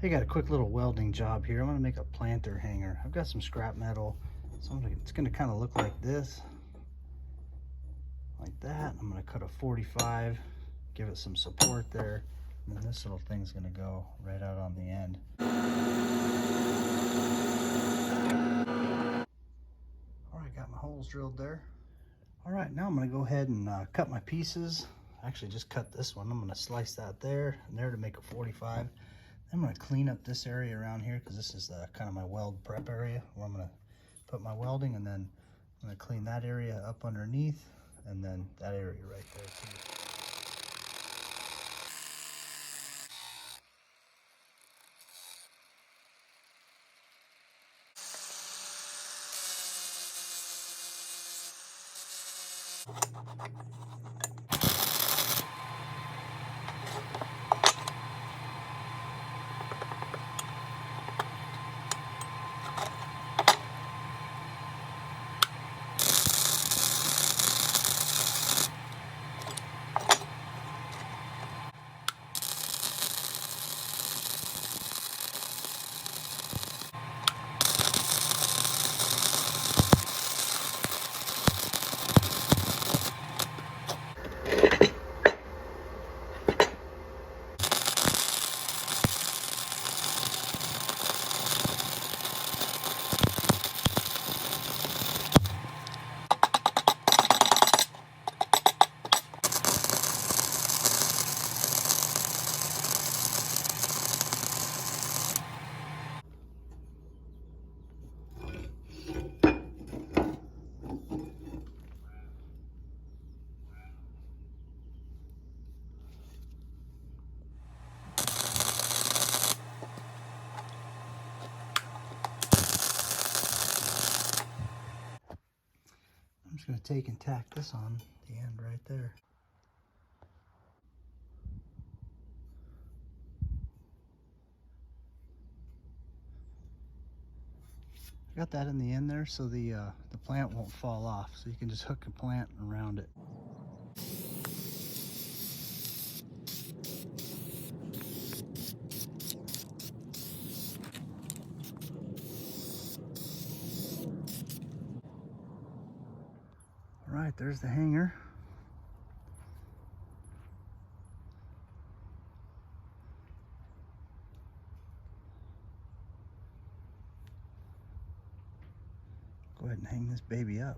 I got a quick little welding job here. I'm gonna make a planter hanger. I've got some scrap metal, so it's gonna kind of look like this, like that. I'm gonna cut a 45, give it some support there, and then this little thing's gonna go right out on the end. All right, got my holes drilled there. All right, now I'm gonna go ahead and cut my pieces. Actually, just cut this one. I'm gonna slice that there and there to make a 45. I'm going to clean up this area around here because this is kind of my weld prep area where I'm going to put my welding, and then I'm going to clean that area up underneath and then that area right there too. I'm just going to take and tack this on the end right there. I got that in the end there so the plant won't fall off, so you can just hook a plant around it. All right, there's the hanger. Go ahead and hang this baby up.